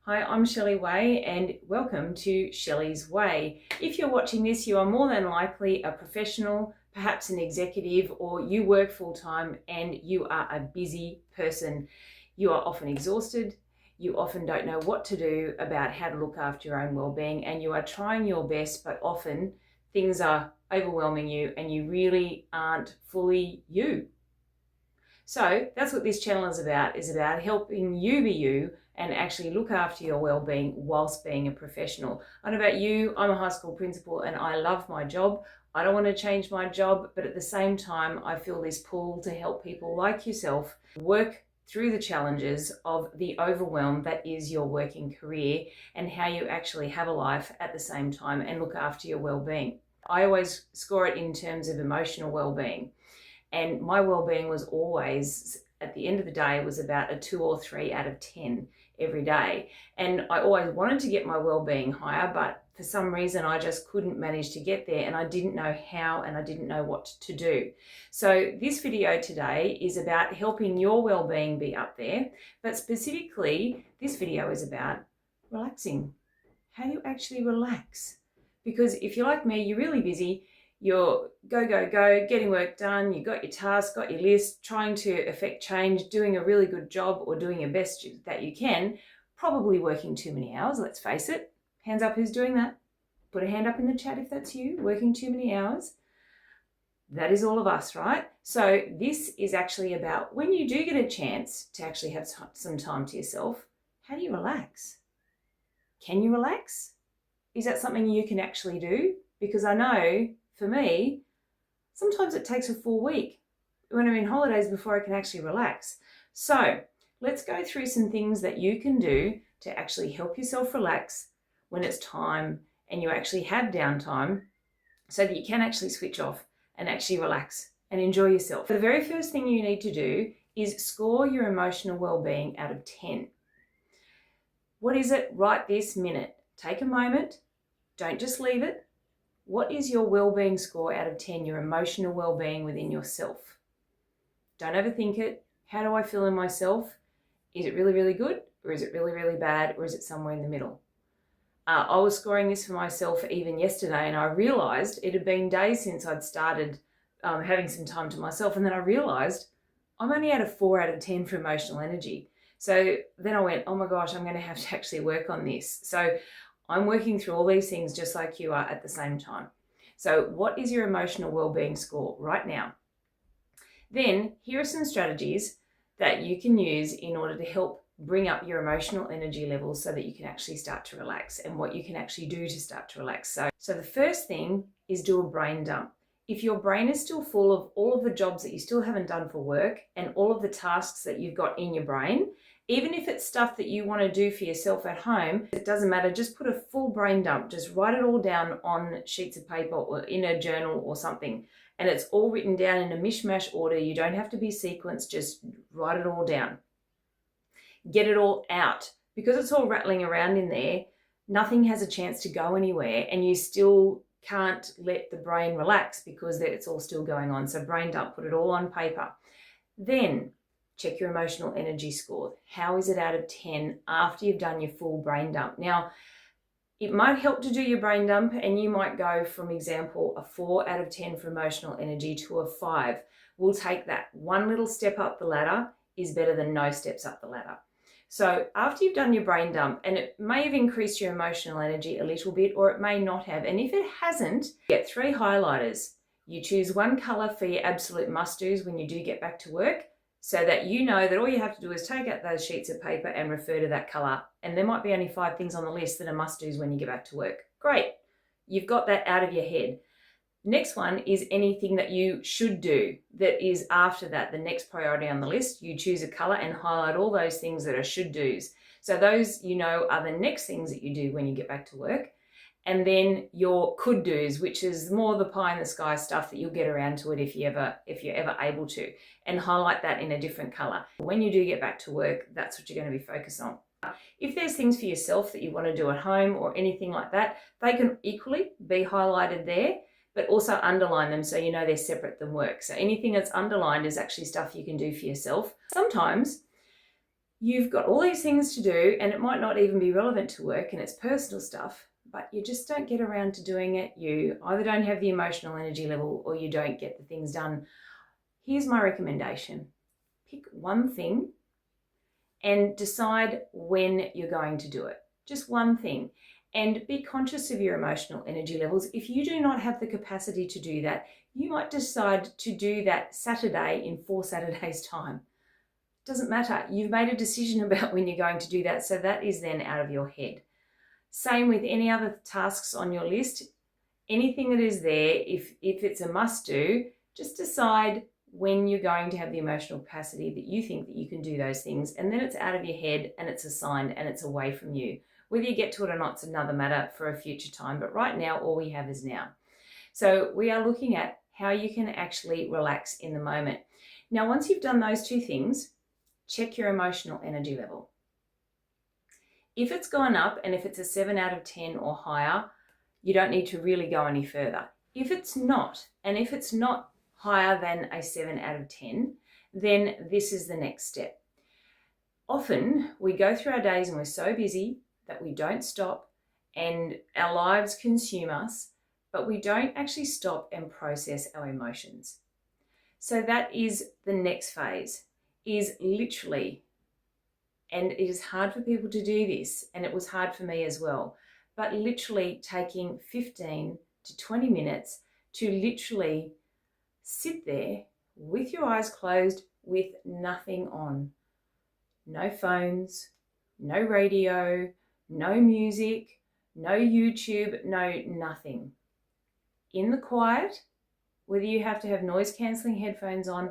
Hi, I'm Shelley Way and welcome to Shelley's Way. If you're watching this, you are more than likely a professional, perhaps an executive, or you work full-time and you are a busy person. You are often exhausted, you often don't know what to do about how to look after your own well-being, and you are trying your best, but often things are overwhelming you and you really aren't fully you. So that's what this channel is about helping you be you and actually look after your well-being whilst being a professional. And about you, I'm a high school principal and I love my job. I don't want to change my job, but at the same time, I feel this pull to help people like yourself work through the challenges of the overwhelm that is your working career and how you actually have a life at the same time and look after your well-being. I always score it in terms of emotional well-being. And my well-being was always, at the end of the day, was about a 2 or 3 out of 10 every day. And I always wanted to get my well-being higher, but for some reason I just couldn't manage to get there and I didn't know how and I didn't know what to do. So this video today is about helping your well-being be up there, but specifically this video is about relaxing. How do you actually relax? Because if you're like me, you're really busy, you're go, getting work done, you've got your task, got your list, trying to affect change, doing a really good job or doing your best that you can, probably working too many hours, let's face it. Hands up who's doing that. Put a hand up in the chat if that's you, working too many hours. That is all of us, right? So this is actually about when you do get a chance to actually have some time to yourself, how do you relax? Can you relax? Is that something you can actually do? Because I know for me, sometimes it takes a full week when I'm in holidays before I can actually relax. So let's go through some things that you can do to actually help yourself relax when it's time and you actually have downtime so that you can actually switch off and actually relax and enjoy yourself. The very first thing you need to do is score your emotional well-being out of 10. What is it right this minute? Take a moment. Don't just leave it. What is your well-being score out of 10, your emotional well-being within yourself? Don't overthink it. How do I feel in myself? Is it really, really good? Or is it really, really bad? Or is it somewhere in the middle? I was scoring this for myself even yesterday and I realised it had been days since I'd started having some time to myself, and then I realised I'm only at a 4 out of 10 for emotional energy. So then I went, oh my gosh, I'm going to have to actually work on this. So I'm working through all these things just like you are at the same time. So what is your emotional well-being score right now? Then here are some strategies that you can use in order to help bring up your emotional energy levels so that you can actually start to relax, and what you can actually do to start to relax. So the first thing is do a brain dump. If your brain is still full of all of the jobs that you still haven't done for work and all of the tasks that you've got in your brain, even if it's stuff that you want to do for yourself at home, it doesn't matter. Just put a full brain dump. Just write it all down on sheets of paper or in a journal or something. And it's all written down in a mishmash order. You don't have to be sequenced. Just write it all down. Get it all out. Because it's all rattling around in there, nothing has a chance to go anywhere, and you still can't let the brain relax because it's all still going on. So brain dump, put it all on paper. Then check your emotional energy score. How is it out of 10 after you've done your full brain dump? Now, it might help to do your brain dump and you might go from, example, a 4 out of 10 for emotional energy to a 5. We'll take that. One little step up the ladder is better than no steps up the ladder. So after you've done your brain dump, and it may have increased your emotional energy a little bit or it may not have, and if it hasn't, get 3 highlighters. You choose one colour for your absolute must-dos when you do get back to work, so that you know that all you have to do is take out those sheets of paper and refer to that colour. And there might be only 5 things on the list that are must-dos when you get back to work. Great, you've got that out of your head. Next one is anything that you should do that is after that, the next priority on the list. You choose a colour and highlight all those things that are should do's. So those, you know, are the next things that you do when you get back to work. And then your could do's, which is more the pie in the sky stuff that you'll get around to it if you're ever able to, and highlight that in a different colour. When you do get back to work, that's what you're going to be focused on. If there's things for yourself that you want to do at home or anything like that, they can equally be highlighted there, but also underline them so you know they're separate than work. So anything that's underlined is actually stuff you can do for yourself. Sometimes you've got all these things to do and it might not even be relevant to work and it's personal stuff, but you just don't get around to doing it. You either don't have the emotional energy level or you don't get the things done. Here's my recommendation. Pick one thing and decide when you're going to do it. Just one thing. And be conscious of your emotional energy levels. If you do not have the capacity to do that, you might decide to do that Saturday in 4 Saturdays' time. Doesn't matter. You've made a decision about when you're going to do that, so that is then out of your head. Same with any other tasks on your list. Anything that is there, if it's a must do, just decide when you're going to have the emotional capacity that you think that you can do those things, and then it's out of your head and it's assigned and it's away from you. Whether you get to it or not is another matter for a future time, but right now all we have is now. So we are looking at how you can actually relax in the moment. Now, once you've done those two things, check your emotional energy level. If it's gone up and if it's a 7 out of 10 or higher, you don't need to really go any further. If it's not, and if it's not higher than a 7 out of 10, then this is the next step. Often we go through our days and we're so busy that we don't stop and our lives consume us, but we don't actually stop and process our emotions. So that is the next phase, is literally, and it is hard for people to do this, and it was hard for me as well, but literally taking 15 to 20 minutes to literally sit there with your eyes closed with nothing on. No phones, no radio, no music, no YouTube, no nothing. In the quiet, whether you have to have noise cancelling headphones on,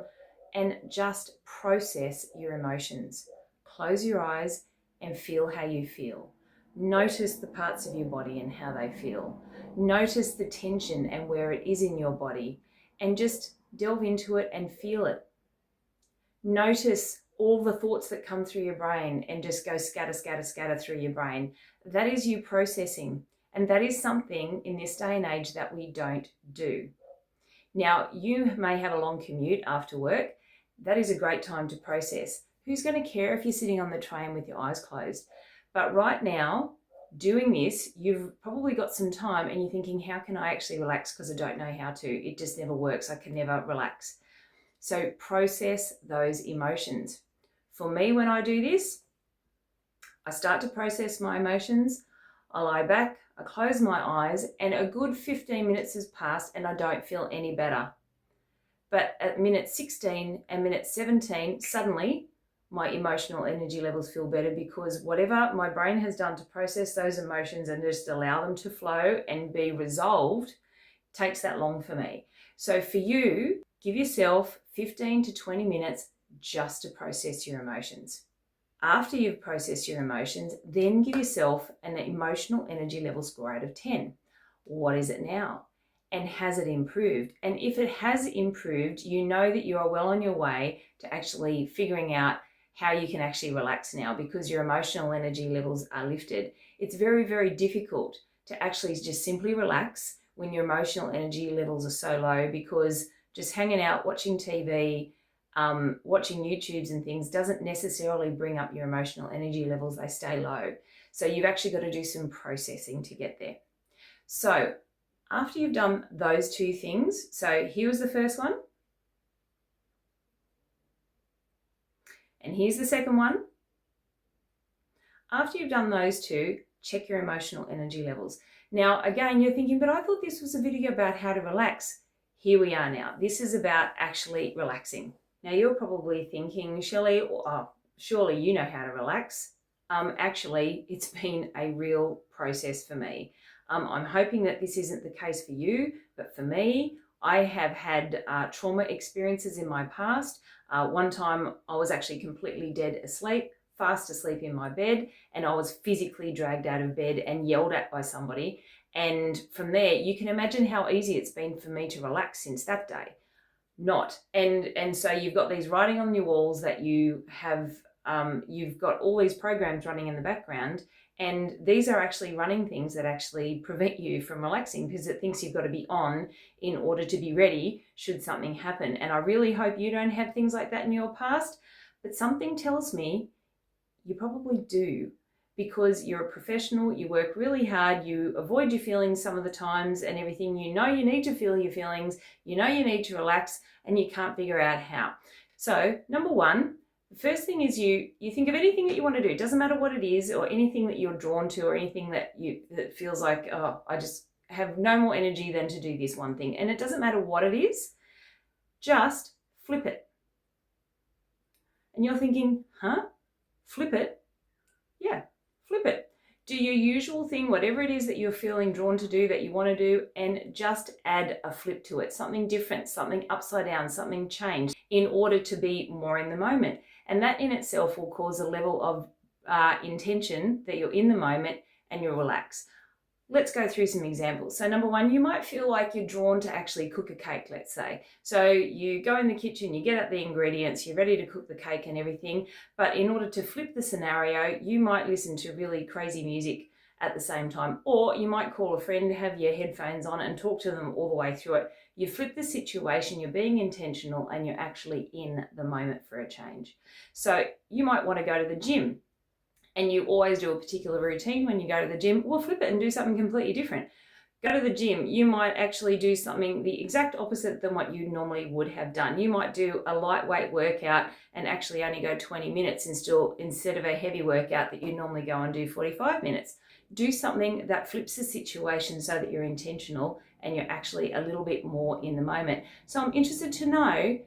and just process your emotions. Close your eyes and feel how you feel. Notice the parts of your body and how they feel. Notice the tension and where it is in your body, and just delve into it and feel it. Notice all the thoughts that come through your brain and just go scatter, scatter, scatter through your brain. That is you processing. And that is something in this day and age that we don't do. Now, you may have a long commute after work. That is a great time to process. Who's going to care if you're sitting on the train with your eyes closed? But right now, doing this, you've probably got some time and you're thinking, how can I actually relax? Because I don't know how to. It just never works. I can never relax. So process those emotions. For me, when I do this, I start to process my emotions. I lie back, I close my eyes, and a good 15 minutes has passed and I don't feel any better. But at minute 16 and minute 17, suddenly my emotional energy levels feel better, because whatever my brain has done to process those emotions and just allow them to flow and be resolved takes that long for me. So for you, give yourself 15 to 20 minutes just to process your emotions. After you've processed your emotions, then give yourself an emotional energy level score out of 10. What is it now? And has it improved? And if it has improved, you know that you are well on your way to actually figuring out how you can actually relax now, because your emotional energy levels are lifted. It's very, very difficult to actually just simply relax when your emotional energy levels are so low, because just hanging out, watching TV, watching YouTubes and things doesn't necessarily bring up your emotional energy levels. They stay low. So you've actually got to do some processing to get there. So after you've done those two things, so here was the first one, and here's the second one. After you've done those two, check your emotional energy levels. Now, again, you're thinking, but I thought this was a video about how to relax. Here we are now. This is about actually relaxing. Now, you're probably thinking, Shelley, surely you know how to relax. Actually, it's been a real process for me. I'm hoping that this isn't the case for you, but for me, I have had trauma experiences in my past. One time I was actually completely dead asleep, fast asleep in my bed, and I was physically dragged out of bed and yelled at by somebody. And from there, you can imagine how easy it's been for me to relax since that day. Not. And so you've got these writing on your walls that you have, you've got all these programs running in the background, and these are actually running things that actually prevent you from relaxing, because it thinks you've got to be on in order to be ready should something happen. And I really hope you don't have things like that in your past, but something tells me You probably do, because you're a professional, you work really hard, you avoid your feelings some of the times and everything. You know you need to feel your feelings, you know you need to relax, and you can't figure out how. So number one, the first thing is you think of anything that you want to do. It doesn't matter what it is, or anything that you're drawn to, or anything that feels like, oh, I just have no more energy than to do this one thing. And it doesn't matter what it is, just flip it. And you're thinking, huh? Flip it? Yeah, flip it. Do your usual thing, whatever it is that you're feeling drawn to do, that you want to do, and just add a flip to it, something different, something upside down, something changed, in order to be more in the moment. And that in itself will cause a level of intention that you're in the moment and you'll relax. Let's go through some examples. So number one, you might feel like you're drawn to actually cook a cake, let's say. So you go in the kitchen, you get out the ingredients, you're ready to cook the cake and everything. But in order to flip the scenario, you might listen to really crazy music at the same time. Or you might call a friend, have your headphones on and talk to them all the way through it. You flip the situation, you're being intentional, and you're actually in the moment for a change. So you might want to go to the gym, and you always do a particular routine when you go to the gym. Well, flip it and do something completely different. Go to the gym, you might actually do something the exact opposite than what you normally would have done. You might do a lightweight workout and actually only go 20 minutes instead of a heavy workout that you normally go and do 45 minutes. Do something that flips the situation so that you're intentional and you're actually a little bit more in the moment. So I'm interested to know,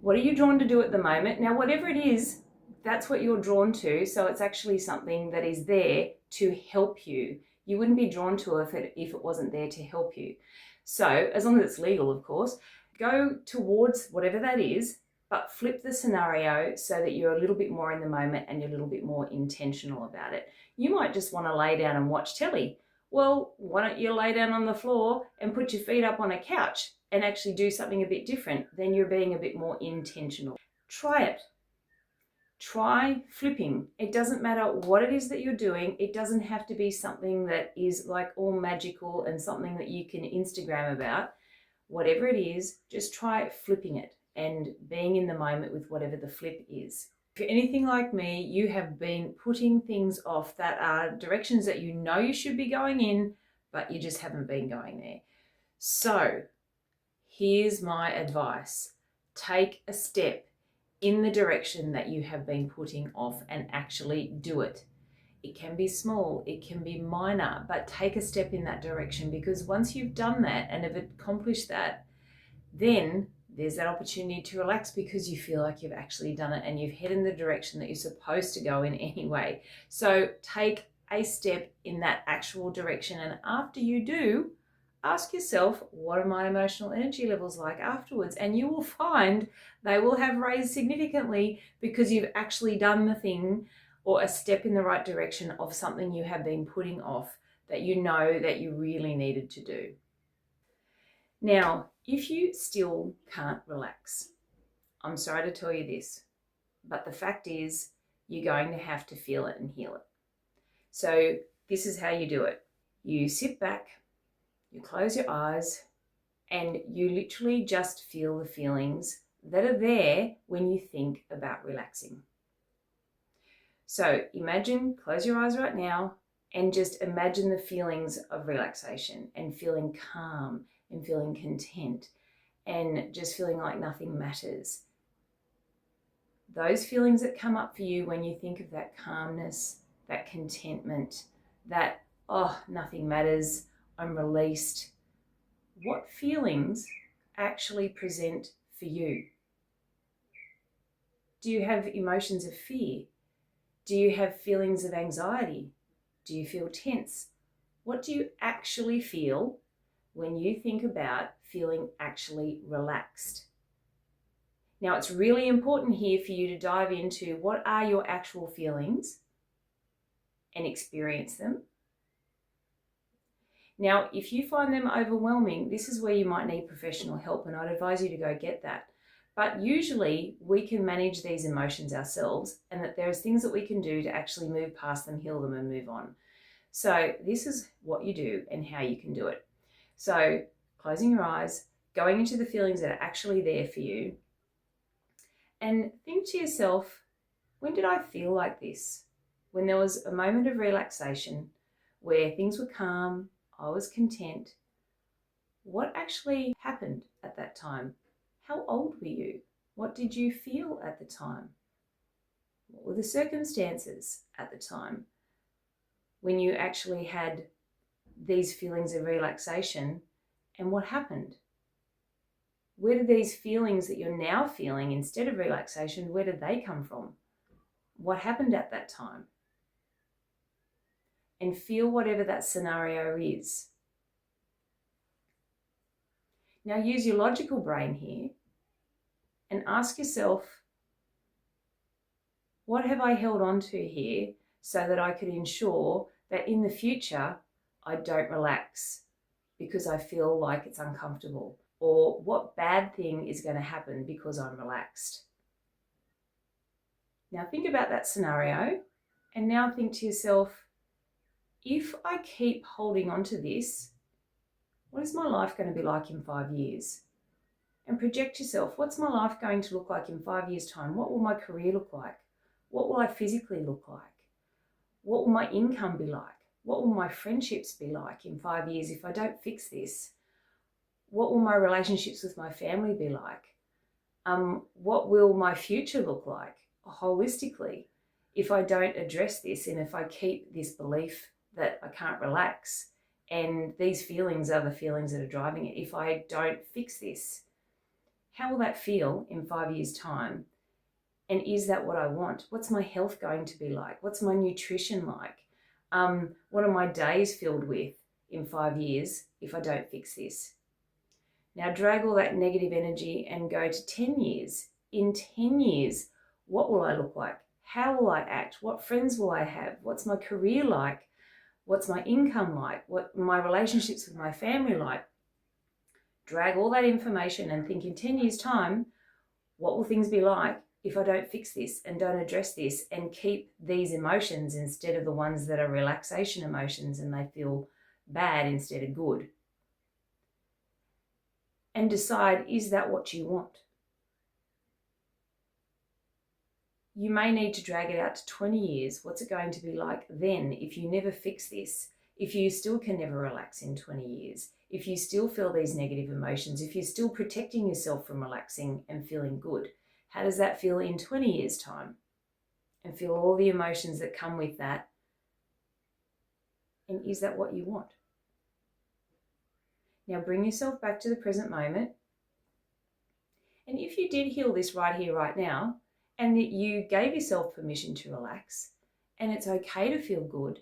what are you drawn to do at the moment? Now, whatever it is, that's what you're drawn to. So it's actually something that is there to help you. You wouldn't be drawn to it if it wasn't there to help you. So as long as it's legal, of course, go towards whatever that is, but flip the scenario so that you're a little bit more in the moment and you're a little bit more intentional about it. You might just want to lay down and watch telly. Well, why don't you lay down on the floor and put your feet up on a couch and actually do something a bit different? Then you're being a bit more intentional. Try it. Try flipping. It doesn't matter what it is that you're doing. It doesn't have to be something that is like all magical and something that you can Instagram about. Whatever it is, just try flipping it and being in the moment with whatever the flip is. If you're anything like me, you have been putting things off that are directions that you know you should be going in, but you just haven't been going there. So here's my advice. Take a step in the direction that you have been putting off and actually do it. It can be small, it can be minor, but take a step in that direction, because once you've done that and have accomplished that, then there's that opportunity to relax because you feel like you've actually done it and you've headed in the direction that you're supposed to go in anyway. So take a step in that actual direction, and after you do, ask yourself, what are my emotional energy levels like afterwards? And you will find they will have raised significantly because you've actually done the thing or a step in the right direction of something you have been putting off that you know that you really needed to do. Now, if you still can't relax, I'm sorry to tell you this, but the fact is you're going to have to feel it and heal it. So this is how you do it. You sit back, you close your eyes, and you literally just feel the feelings that are there when you think about relaxing. So imagine, close your eyes right now, and just imagine the feelings of relaxation and feeling calm and feeling content and just feeling like nothing matters. Those feelings that come up for you when you think of that calmness, that contentment, that, oh, nothing matters, I'm released. What feelings actually present for you? Do you have emotions of fear? Do you have feelings of anxiety? Do you feel tense? What do you actually feel when you think about feeling actually relaxed? Now, it's really important here for you to dive into what are your actual feelings and experience them. Now, if you find them overwhelming, this is where you might need professional help, and I'd advise you to go get that. But usually we can manage these emotions ourselves, and that there's things that we can do to actually move past them, heal them, and move on. So this is what you do and how you can do it. So closing your eyes, going into the feelings that are actually there for you, and think to yourself, When did I feel like this? When there was a moment of relaxation where things were calm, I was content. What actually happened at that time? How old were you? What did you feel at the time? What were the circumstances at the time when you actually had these feelings of relaxation, and what happened? Where did these feelings that you're now feeling instead of relaxation, where did they come from? What happened at that time? And feel whatever that scenario is. Now use your logical brain here and ask yourself, what have I held on to here so that I could ensure that in the future I don't relax because I feel like it's uncomfortable? Or what bad thing is going to happen because I'm relaxed? Now think about that scenario, and now think to yourself, if I keep holding on to this, what is my life going to be like in 5 years? And project yourself, what's my life going to look like in 5 years' time? What will my career look like? What will I physically look like? What will my income be like? What will my friendships be like in 5 years if I don't fix this? What will my relationships with my family be like? What will my future look like holistically if I don't address this, and if I keep this belief that I can't relax and these feelings are the feelings that are driving it? If I don't fix this, how will that feel in 5 years' time? And is that what I want? What's my health going to be like? What's my nutrition like? What are my days filled with in 5 years if I don't fix this? Now drag all that negative energy and go to 10 years. In 10 years, what will I look like? How will I act? What friends will I have? What's my career like? What's my income like? What my relationships with my family like? Drag all that information and think in 10 years' time, what will things be like if I don't fix this and don't address this and keep these emotions instead of the ones that are relaxation emotions and they feel bad instead of good? And decide, is that what you want? You may need to drag it out to 20 years. What's it going to be like then if you never fix this? If you still can never relax in 20 years? If you still feel these negative emotions? If you're still protecting yourself from relaxing and feeling good? How does that feel in 20 years' time? And feel all the emotions that come with that. And is that what you want? Now bring yourself back to the present moment. And if you did heal this right here, right now, and that you gave yourself permission to relax, and it's okay to feel good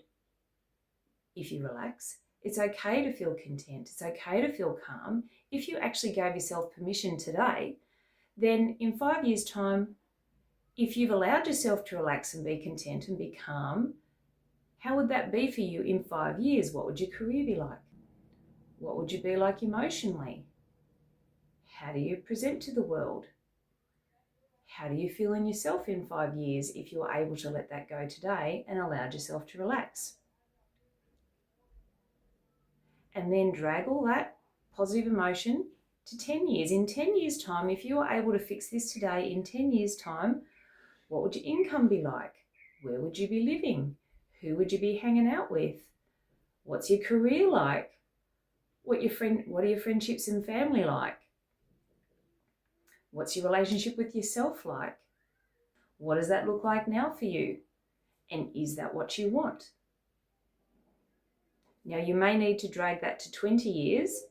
if you relax, it's okay to feel content, it's okay to feel calm. If you actually gave yourself permission today, then in 5 years' time, if you've allowed yourself to relax and be content and be calm, how would that be for you in 5 years? What would your career be like? What would you be like emotionally? How do you present to the world? How do you feel in yourself in 5 years if you were able to let that go today and allowed yourself to relax? And then drag all that positive emotion to 10 years. In 10 years' time, if you were able to fix this today, in 10 years' time, what would your income be like? Where would you be living? Who would you be hanging out with? What's your career like? What are your friendships and family like? What's your relationship with yourself like? What does that look like now for you? And is that what you want? Now you may need to drag that to 20 years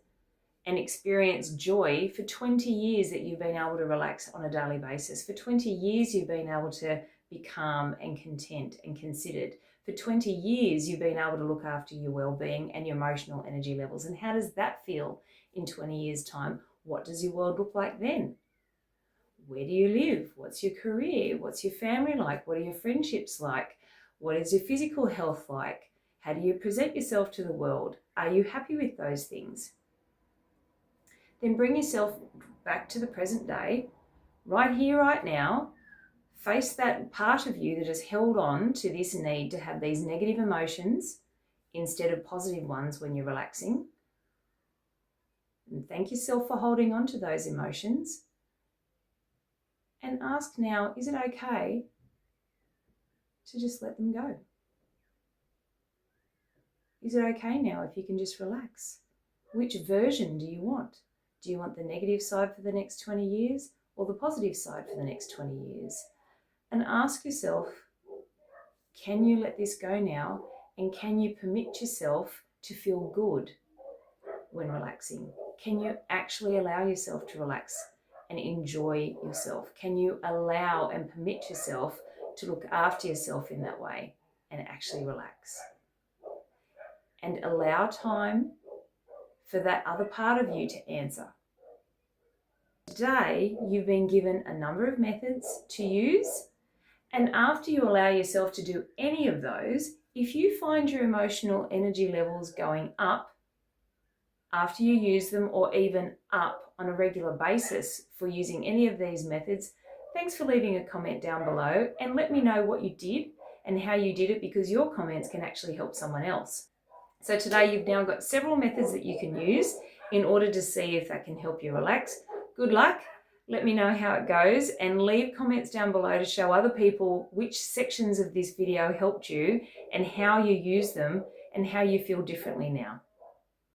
and experience joy for 20 years that you've been able to relax on a daily basis. For 20 years you've been able to be calm and content and considered. For 20 years you've been able to look after your well-being and your emotional energy levels. And how does that feel in 20 years' time? What does your world look like then? Where do you live? What's your career? What's your family like? What are your friendships like? What is your physical health like? How do you present yourself to the world? Are you happy with those things? Then bring yourself back to the present day, right here, right now. Face that part of you that has held on to this need to have these negative emotions instead of positive ones when you're relaxing. And thank yourself for holding on to those emotions. And ask now, is it okay to just let them go? Is it okay now if you can just relax? Which version do you want? Do you want the negative side for the next 20 years or the positive side for the next 20 years? And ask yourself, can you let this go now? And can you permit yourself to feel good when relaxing? Can you actually allow yourself to relax and enjoy yourself? Can you allow and permit yourself to look after yourself in that way and actually relax? And allow time for that other part of you to answer. Today, you've been given a number of methods to use, and after you allow yourself to do any of those, if you find your emotional energy levels going up after you use them, or even up on a regular basis for using any of these methods, thanks for leaving a comment down below and let me know what you did and how you did it, because your comments can actually help someone else. So today you've now got several methods that you can use in order to see if that can help you relax. Good luck. Let me know how it goes and leave comments down below to show other people which sections of this video helped you and how you use them and how you feel differently now.